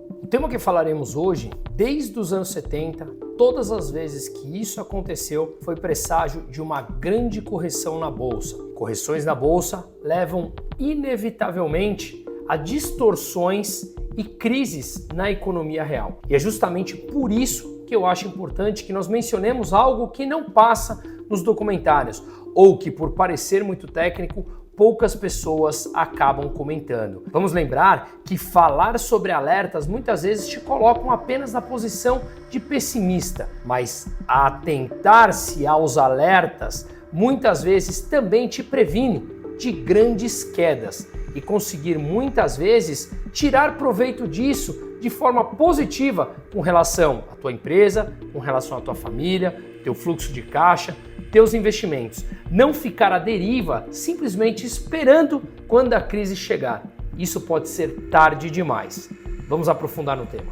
O tema que falaremos hoje, desde os anos 70, todas as vezes que isso aconteceu, foi presságio de uma grande correção na bolsa. Correções na bolsa levam inevitavelmente a distorções e crises na economia real. E é justamente por isso que eu acho importante que nós mencionemos algo que não passa nos documentários, ou que, por parecer muito técnico, poucas pessoas acabam comentando. Vamos lembrar que falar sobre alertas muitas vezes te colocam apenas na posição de pessimista, mas atentar-se aos alertas muitas vezes também te previne de grandes quedas e conseguir muitas vezes tirar proveito disso de forma positiva com relação à tua empresa, com relação à tua família, teu fluxo de caixa, teus investimentos. Não ficar à deriva simplesmente esperando quando a crise chegar. Isso pode ser tarde demais. Vamos aprofundar no tema.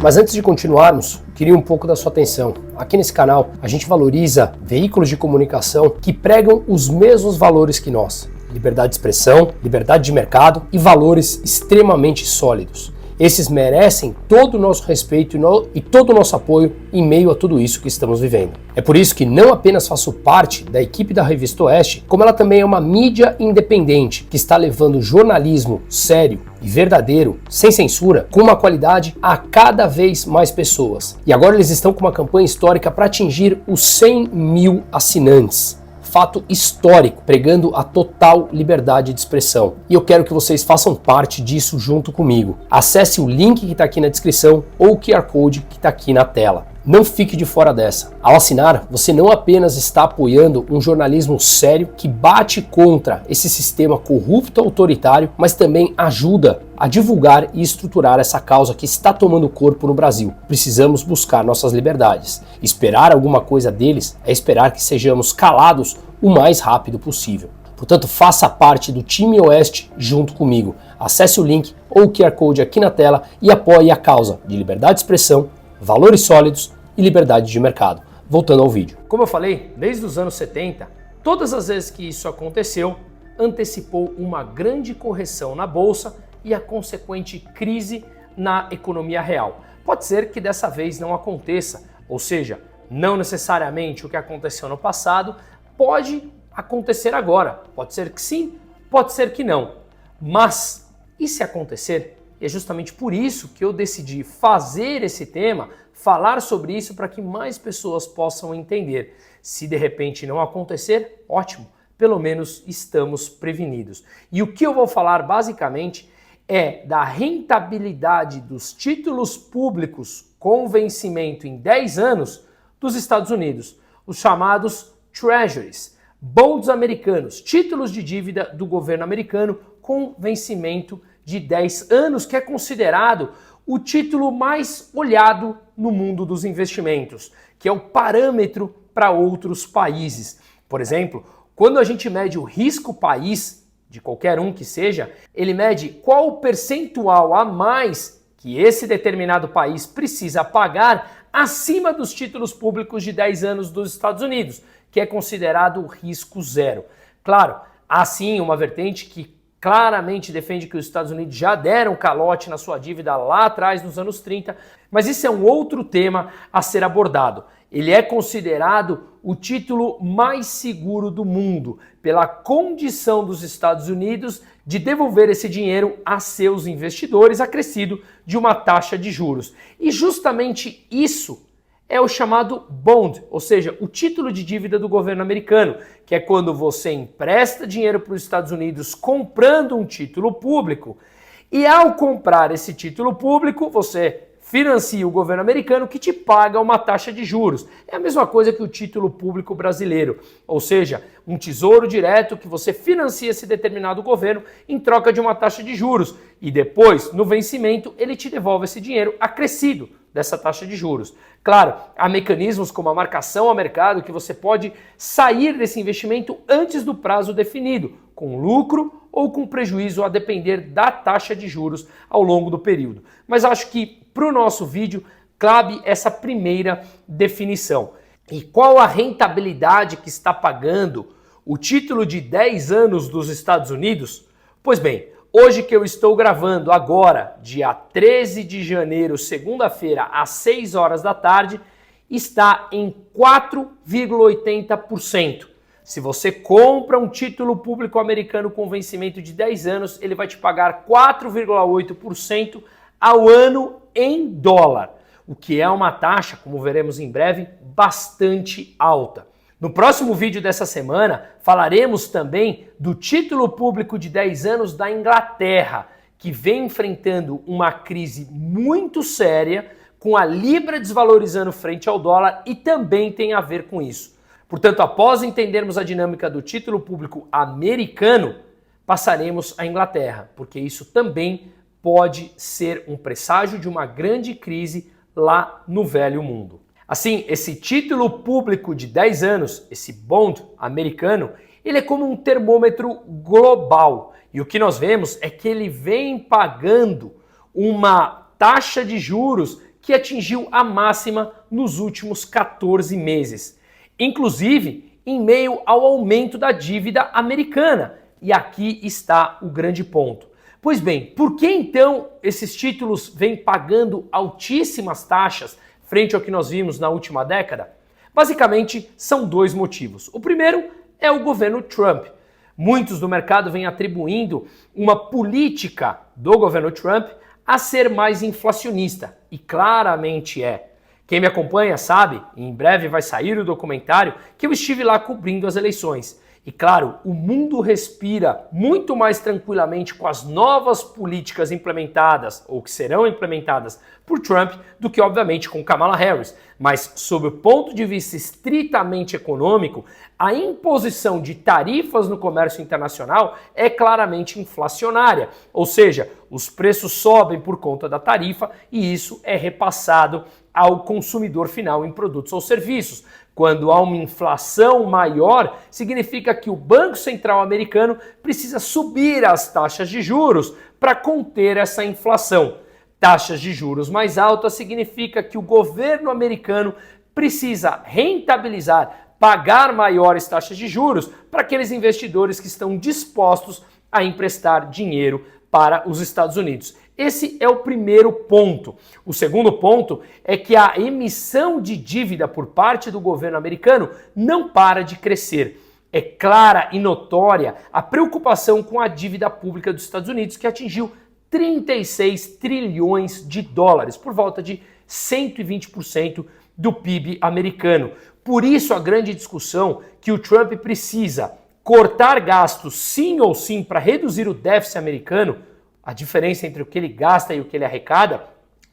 Mas antes de continuarmos, queria um pouco da sua atenção. Aqui nesse canal, a gente valoriza veículos de comunicação que pregam os mesmos valores que nós. Liberdade de expressão, liberdade de mercado e valores extremamente sólidos. Esses merecem todo o nosso respeito e todo o nosso apoio em meio a tudo isso que estamos vivendo. É por isso que não apenas faço parte da equipe da Revista Oeste, como ela também é uma mídia independente que está levando jornalismo sério e verdadeiro, sem censura, com uma qualidade a cada vez mais pessoas. E agora eles estão com uma campanha histórica para atingir os 100 mil assinantes. Fato histórico, pregando a total liberdade de expressão. E eu quero que vocês façam parte disso junto comigo. Acesse o link que está aqui na descrição ou o QR Code que está aqui na tela. Não fique de fora dessa. Ao assinar, você não apenas está apoiando um jornalismo sério que bate contra esse sistema corrupto autoritário, mas também ajuda a divulgar e estruturar essa causa que está tomando corpo no Brasil. Precisamos buscar nossas liberdades. Esperar alguma coisa deles é esperar que sejamos calados o mais rápido possível. Portanto, faça parte do time Oeste junto comigo. Acesse o link ou o QR Code aqui na tela e apoie a causa de liberdade de expressão, valores sólidos e liberdade de mercado. Voltando ao vídeo. Como eu falei, desde os anos 70, todas as vezes que isso aconteceu, antecipou uma grande correção na bolsa e a consequente crise na economia real. Pode ser que dessa vez não aconteça, ou seja, não necessariamente o que aconteceu no passado pode acontecer agora. Pode ser que sim, pode ser que não. Mas, e se acontecer? E é justamente por isso que eu decidi fazer esse tema, falar sobre isso para que mais pessoas possam entender. Se de repente não acontecer, ótimo, pelo menos estamos prevenidos. E o que eu vou falar basicamente é da rentabilidade dos títulos públicos com vencimento em 10 anos dos Estados Unidos, os chamados Treasuries, bonds americanos, títulos de dívida do governo americano com vencimento de 10 anos, que é considerado o título mais olhado no mundo dos investimentos, que é o parâmetro para outros países. Por exemplo, quando a gente mede o risco país, de qualquer um que seja, ele mede qual o percentual a mais que esse determinado país precisa pagar acima dos títulos públicos de 10 anos dos Estados Unidos, que é considerado o risco zero. Claro, há sim uma vertente que claramente defende que os Estados Unidos já deram calote na sua dívida lá atrás, nos anos 30, mas isso é um outro tema a ser abordado. Ele é considerado o título mais seguro do mundo, pela condição dos Estados Unidos de devolver esse dinheiro a seus investidores, acrescido de uma taxa de juros. E justamente isso é o chamado bond, ou seja, o título de dívida do governo americano, que é quando você empresta dinheiro para os Estados Unidos comprando um título público e ao comprar esse título público, você financia o governo americano que te paga uma taxa de juros. É a mesma coisa que o título público brasileiro, ou seja, um tesouro direto que você financia esse determinado governo em troca de uma taxa de juros e depois, no vencimento, ele te devolve esse dinheiro acrescido dessa taxa de juros. Claro, há mecanismos como a marcação ao mercado que você pode sair desse investimento antes do prazo definido, com lucro ou com prejuízo a depender da taxa de juros ao longo do período. Mas acho que para o nosso vídeo cabe essa primeira definição. E qual a rentabilidade que está pagando o título de 10 anos dos Estados Unidos? Pois bem, hoje que eu estou gravando agora, dia 13 de janeiro, segunda-feira, às 6 horas da tarde, está em 4,80%. Se você compra um título público americano com vencimento de 10 anos, ele vai te pagar 4,8% ao ano em dólar, o que é uma taxa, como veremos em breve, bastante alta. No próximo vídeo dessa semana, falaremos também do título público de 10 anos da Inglaterra, que vem enfrentando uma crise muito séria, com a libra desvalorizando frente ao dólar e também tem a ver com isso. Portanto, após entendermos a dinâmica do título público americano, passaremos à Inglaterra, porque isso também pode ser um presságio de uma grande crise lá no velho mundo. Assim, esse título público de 10 anos, esse bond americano, ele é como um termômetro global. E o que nós vemos é que ele vem pagando uma taxa de juros que atingiu a máxima nos últimos 14 meses. Inclusive, em meio ao aumento da dívida americana. E aqui está o grande ponto. Pois bem, por que então esses títulos vêm pagando altíssimas taxas frente ao que nós vimos na última década? Basicamente, são dois motivos. O primeiro é o governo Trump. Muitos do mercado vêm atribuindo uma política do governo Trump a ser mais inflacionista. E claramente é. Quem me acompanha sabe, e em breve vai sair o documentário, que eu estive lá cobrindo as eleições. E claro, o mundo respira muito mais tranquilamente com as novas políticas implementadas, ou que serão implementadas por Trump, do que obviamente com Kamala Harris. Mas sob o ponto de vista estritamente econômico, a imposição de tarifas no comércio internacional é claramente inflacionária. Ou seja, os preços sobem por conta da tarifa e isso é repassado ao consumidor final em produtos ou serviços. Quando há uma inflação maior, significa que o Banco Central americano precisa subir as taxas de juros para conter essa inflação. Taxas de juros mais altas significa que o governo americano precisa rentabilizar, pagar maiores taxas de juros para aqueles investidores que estão dispostos a emprestar dinheiro para os Estados Unidos. Esse é o primeiro ponto. O segundo ponto é que a emissão de dívida por parte do governo americano não para de crescer. É clara e notória a preocupação com a dívida pública dos Estados Unidos, que atingiu 36 trilhões de dólares, por volta de 120% do PIB americano. Por isso a grande discussão que o Trump precisa cortar gastos sim ou sim para reduzir o déficit americano, a diferença entre o que ele gasta e o que ele arrecada,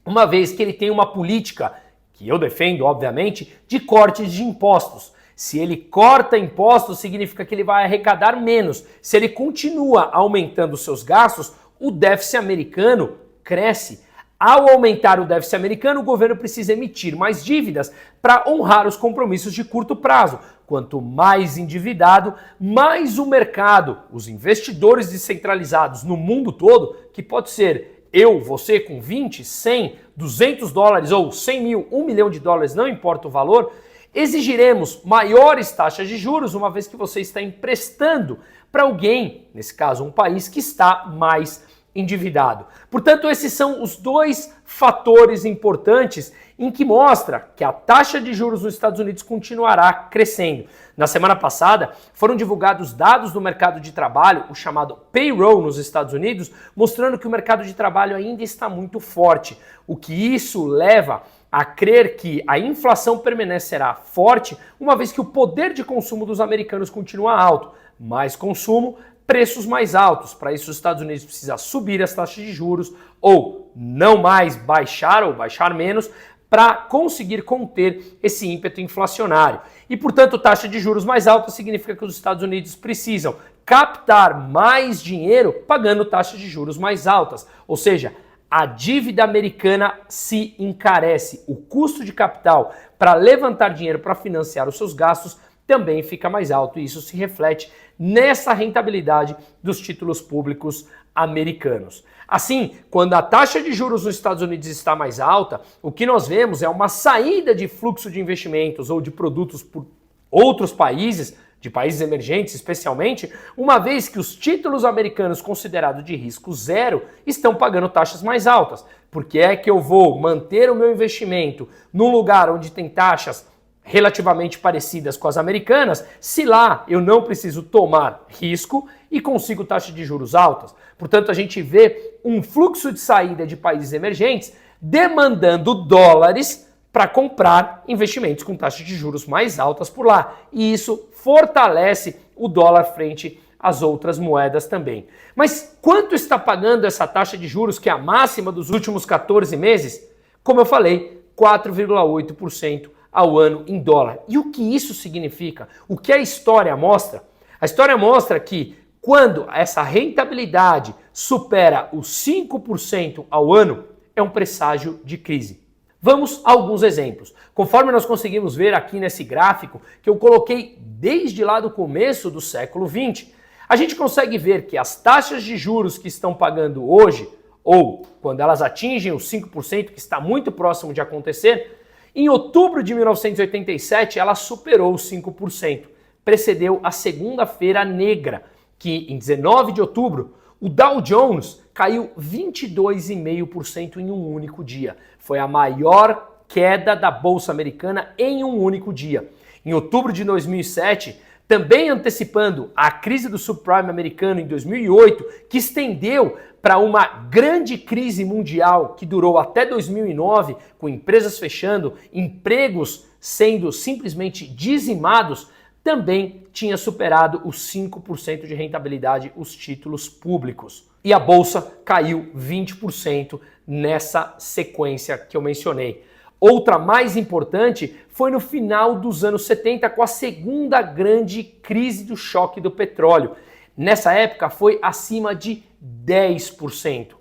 uma vez que ele tem uma política, que eu defendo, obviamente, de cortes de impostos. Se ele corta impostos, significa que ele vai arrecadar menos. Se ele continua aumentando seus gastos, o déficit americano cresce. Ao aumentar o déficit americano, o governo precisa emitir mais dívidas para honrar os compromissos de curto prazo. Quanto mais endividado, mais o mercado, os investidores descentralizados no mundo todo, que pode ser eu, você com 20, 100, 200 dólares ou 100 mil, 1 milhão de dólares, não importa o valor, exigiremos maiores taxas de juros, uma vez que você está emprestando para alguém, nesse caso um país, que está mais endividado. Portanto, esses são os dois fatores importantes em que mostra que a taxa de juros nos Estados Unidos continuará crescendo. Na semana passada, foram divulgados dados do mercado de trabalho, o chamado payroll nos Estados Unidos, mostrando que o mercado de trabalho ainda está muito forte, o que isso leva a crer que a inflação permanecerá forte, uma vez que o poder de consumo dos americanos continua alto. Mais consumo, preços mais altos. Para isso, os Estados Unidos precisam subir as taxas de juros ou não mais baixar ou baixar menos para conseguir conter esse ímpeto inflacionário. E, portanto, taxa de juros mais alta significa que os Estados Unidos precisam captar mais dinheiro pagando taxas de juros mais altas. Ou seja, a dívida americana se encarece. O custo de capital para levantar dinheiro para financiar os seus gastos também fica mais alto e isso se reflete nessa rentabilidade dos títulos públicos americanos. Assim, quando a taxa de juros nos Estados Unidos está mais alta, o que nós vemos é uma saída de fluxo de investimentos ou de produtos por outros países, de países emergentes especialmente, uma vez que os títulos americanos considerados de risco zero estão pagando taxas mais altas. Porque é que eu vou manter o meu investimento num lugar onde tem taxas relativamente parecidas com as americanas, se lá eu não preciso tomar risco e consigo taxas de juros altas. Portanto, a gente vê um fluxo de saída de países emergentes demandando dólares para comprar investimentos com taxas de juros mais altas por lá. E isso fortalece o dólar frente às outras moedas também. Mas quanto está pagando essa taxa de juros, que é a máxima dos últimos 14 meses? Como eu falei, 4,8% ao ano em dólar. E o que isso significa? O que a história mostra? A história mostra que quando essa rentabilidade supera os 5% ao ano, é um presságio de crise. Vamos a alguns exemplos. Conforme nós conseguimos ver aqui nesse gráfico, que eu coloquei desde lá do começo do século XX, a gente consegue ver que as taxas de juros que estão pagando hoje, ou quando elas atingem os 5%, que está muito próximo de acontecer, em outubro de 1987 ela superou os 5%. Precedeu a segunda-feira negra, que em 19 de outubro o Dow Jones caiu 22,5% em um único dia. Foi a maior queda da Bolsa Americana em um único dia. Em outubro de 2007, também antecipando a crise do subprime americano em 2008, que estendeu para uma grande crise mundial que durou até 2009, com empresas fechando, empregos sendo simplesmente dizimados, também tinha superado os 5% de rentabilidade os títulos públicos. E a bolsa caiu 20% nessa sequência que eu mencionei. Outra mais importante foi no final dos anos 70, com a segunda grande crise do choque do petróleo. Nessa época foi acima de 10%.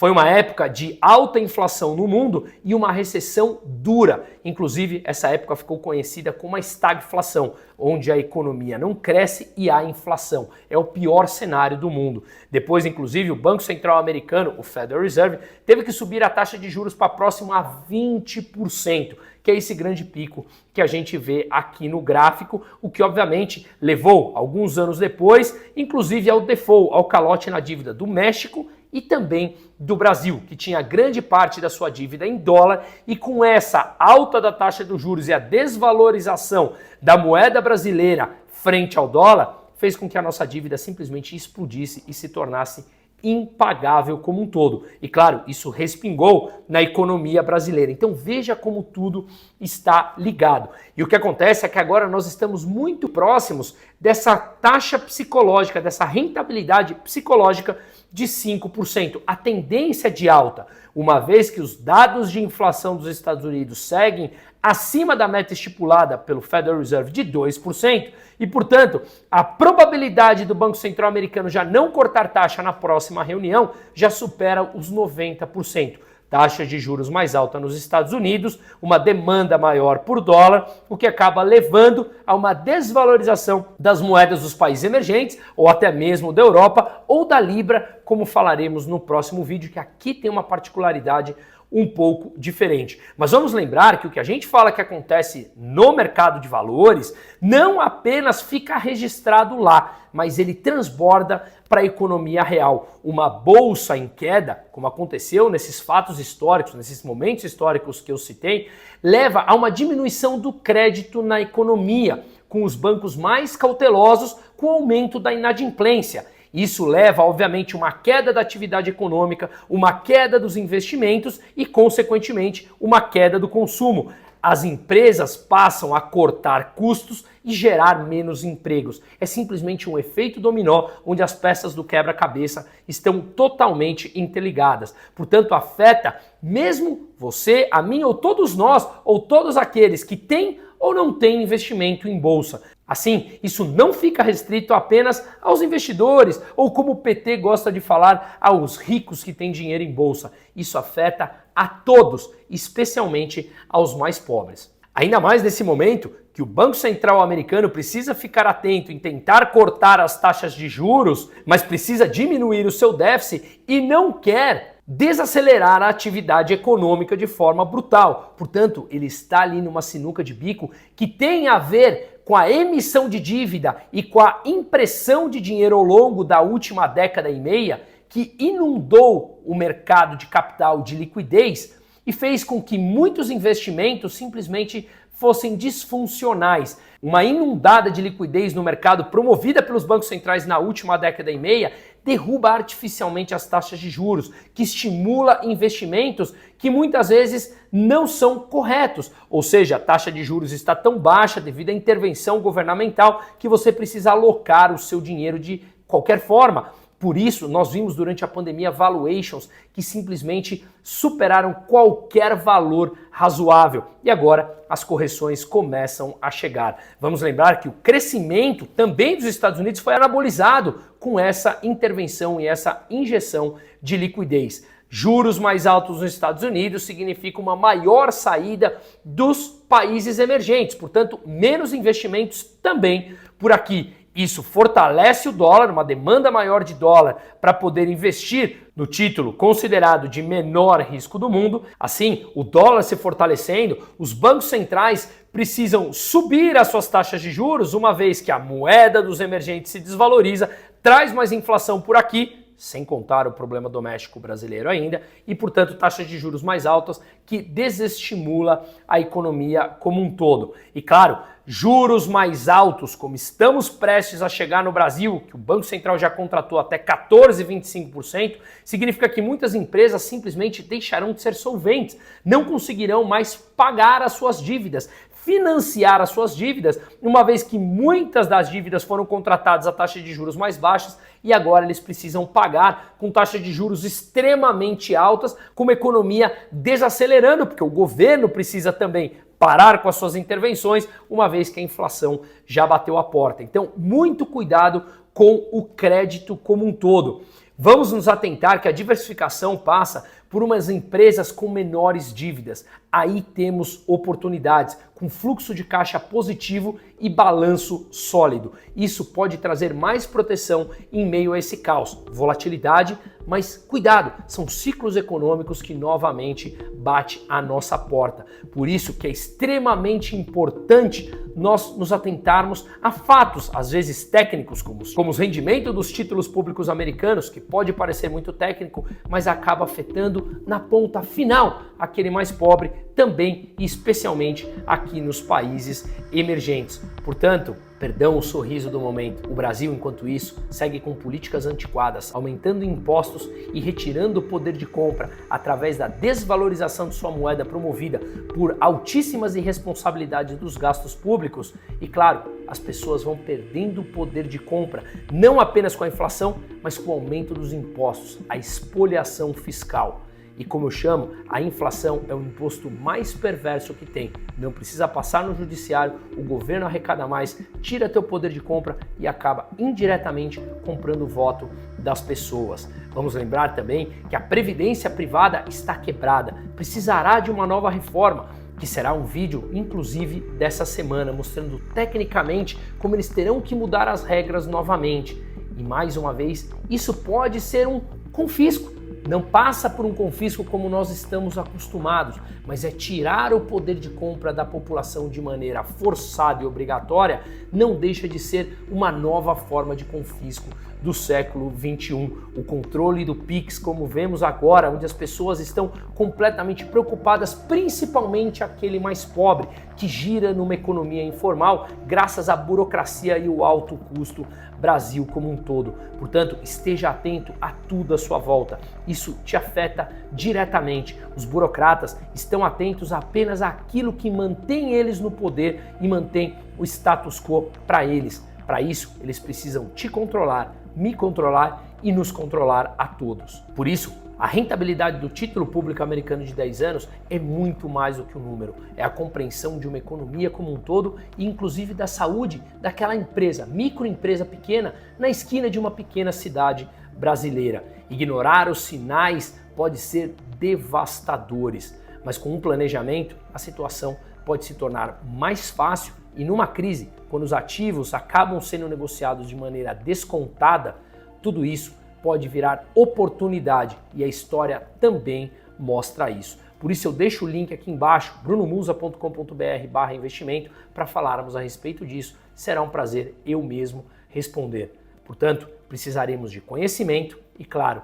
Foi uma época de alta inflação no mundo e uma recessão dura. Inclusive, essa época ficou conhecida como a estagflação, onde a economia não cresce e há inflação. É o pior cenário do mundo. Depois, inclusive, o Banco Central americano, o Federal Reserve, teve que subir a taxa de juros para próximo a 20%, que é esse grande pico que a gente vê aqui no gráfico, o que obviamente levou, alguns anos depois, inclusive ao default, ao calote na dívida do México e também do Brasil, que tinha grande parte da sua dívida em dólar, e com essa alta da taxa de juros e a desvalorização da moeda brasileira frente ao dólar, fez com que a nossa dívida simplesmente explodisse e se tornasse impagável como um todo. E claro, isso respingou na economia brasileira. Então veja como tudo está ligado. E o que acontece é que agora nós estamos muito próximos dessa taxa psicológica, dessa rentabilidade psicológica de 5%. A tendência de alta, uma vez que os dados de inflação dos Estados Unidos seguem acima da meta estipulada pelo Federal Reserve de 2%, e, portanto, a probabilidade do Banco Central americano já não cortar taxa na próxima reunião já supera os 90%. Taxa de juros mais alta nos Estados Unidos, uma demanda maior por dólar, o que acaba levando a uma desvalorização das moedas dos países emergentes, ou até mesmo da Europa, ou da Libra, como falaremos no próximo vídeo, que aqui tem uma particularidade um pouco diferente. Mas vamos lembrar que o que a gente fala que acontece no mercado de valores não apenas fica registrado lá, mas ele transborda para a economia real. Uma bolsa em queda, como aconteceu nesses fatos históricos, nesses momentos históricos que eu citei, leva a uma diminuição do crédito na economia, com os bancos mais cautelosos com o aumento da inadimplência. Isso leva, obviamente, uma queda da atividade econômica, uma queda dos investimentos e, consequentemente, uma queda do consumo. As empresas passam a cortar custos e gerar menos empregos. É simplesmente um efeito dominó onde as peças do quebra-cabeça estão totalmente interligadas. Portanto, afeta mesmo você, a mim ou todos nós, ou todos aqueles que têm ou não têm investimento em bolsa. Assim, isso não fica restrito apenas aos investidores ou, como o PT gosta de falar, aos ricos que têm dinheiro em bolsa. Isso afeta a todos, especialmente aos mais pobres. Ainda mais nesse momento que o Banco Central americano precisa ficar atento em tentar cortar as taxas de juros, mas precisa diminuir o seu déficit e não quer desacelerar a atividade econômica de forma brutal. Portanto, ele está ali numa sinuca de bico que tem a ver com a emissão de dívida e com a impressão de dinheiro ao longo da última década e meia, que inundou o mercado de capital de liquidez e fez com que muitos investimentos simplesmente fossem disfuncionais. Uma inundada de liquidez no mercado promovida pelos bancos centrais na última década e meia derruba artificialmente as taxas de juros, que estimula investimentos que muitas vezes não são corretos. Ou seja, a taxa de juros está tão baixa devido à intervenção governamental que você precisa alocar o seu dinheiro de qualquer forma. Por isso, nós vimos durante a pandemia valuations que simplesmente superaram qualquer valor razoável. E agora as correções começam a chegar. Vamos lembrar que o crescimento também dos Estados Unidos foi anabolizado com essa intervenção e essa injeção de liquidez. Juros mais altos nos Estados Unidos significa uma maior saída dos países emergentes, portanto, menos investimentos também por aqui. Isso fortalece o dólar, uma demanda maior de dólar para poder investir no título considerado de menor risco do mundo. Assim, o dólar se fortalecendo, os bancos centrais precisam subir as suas taxas de juros, uma vez que a moeda dos emergentes se desvaloriza, traz mais inflação por aqui, sem contar o problema doméstico brasileiro ainda, e, portanto, taxas de juros mais altas que desestimula a economia como um todo. E, claro, juros mais altos, como estamos prestes a chegar no Brasil, que o Banco Central já contratou até 14,25%, significa que muitas empresas simplesmente deixarão de ser solventes, não conseguirão mais pagar as suas dívidas, financiar as suas dívidas, uma vez que muitas das dívidas foram contratadas a taxas de juros mais baixas e agora eles precisam pagar com taxas de juros extremamente altas, com uma economia desacelerando, porque o governo precisa também parar com as suas intervenções, uma vez que a inflação já bateu a porta. Então, muito cuidado com o crédito como um todo. Vamos nos atentar que a diversificação passa por umas empresas com menores dívidas. Aí temos oportunidades, com fluxo de caixa positivo e balanço sólido. Isso pode trazer mais proteção em meio a esse caos. Volatilidade, mas cuidado, são ciclos econômicos que novamente bate à nossa porta. Por isso que é extremamente importante nós nos atentarmos a fatos, às vezes técnicos, como os rendimentos dos títulos públicos americanos, que pode parecer muito técnico, mas acaba afetando na ponta final aquele mais pobre, também e especialmente aqui nos países emergentes. Portanto, perdão o sorriso do momento, o Brasil, enquanto isso, segue com políticas antiquadas, aumentando impostos e retirando o poder de compra através da desvalorização de sua moeda promovida por altíssimas irresponsabilidades dos gastos públicos. E claro, as pessoas vão perdendo o poder de compra, não apenas com a inflação, mas com o aumento dos impostos, a espoliação fiscal. E como eu chamo, a inflação é o imposto mais perverso que tem. Não precisa passar no judiciário, o governo arrecada mais, tira teu poder de compra e acaba indiretamente comprando o voto das pessoas. Vamos lembrar também que a previdência privada está quebrada, precisará de uma nova reforma, que será um vídeo, inclusive, dessa semana, mostrando tecnicamente como eles terão que mudar as regras novamente. E mais uma vez, isso pode ser um confisco. Não passa por um confisco como nós estamos acostumados, mas é tirar o poder de compra da população de maneira forçada e obrigatória, não deixa de ser uma nova forma de confisco do século XXI. O controle do Pix, como vemos agora, onde as pessoas estão completamente preocupadas, principalmente aquele mais pobre, que gira numa economia informal, graças à burocracia e o alto custo Brasil como um todo. Portanto, esteja atento a tudo à sua volta. Isso te afeta diretamente. Os burocratas estão atentos apenas àquilo que mantém eles no poder e mantém o status quo para eles. Para isso, eles precisam te controlar, me controlar e nos controlar a todos. Por isso, a rentabilidade do título público americano de 10 anos é muito mais do que um número. É a compreensão de uma economia como um todo e inclusive da saúde daquela empresa, microempresa pequena, na esquina de uma pequena cidade brasileira. Ignorar os sinais pode ser devastadores, mas com um planejamento a situação pode se tornar mais fácil e numa crise, quando os ativos acabam sendo negociados de maneira descontada, tudo isso pode virar oportunidade e a história também mostra isso. Por isso eu deixo o link aqui embaixo, brunomusa.com.br/investimento, para falarmos a respeito disso. Será um prazer eu mesmo responder. Portanto, precisaremos de conhecimento e, claro,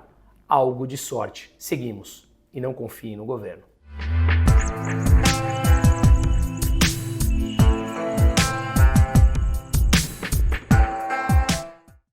algo de sorte. Seguimos e não confiem no governo.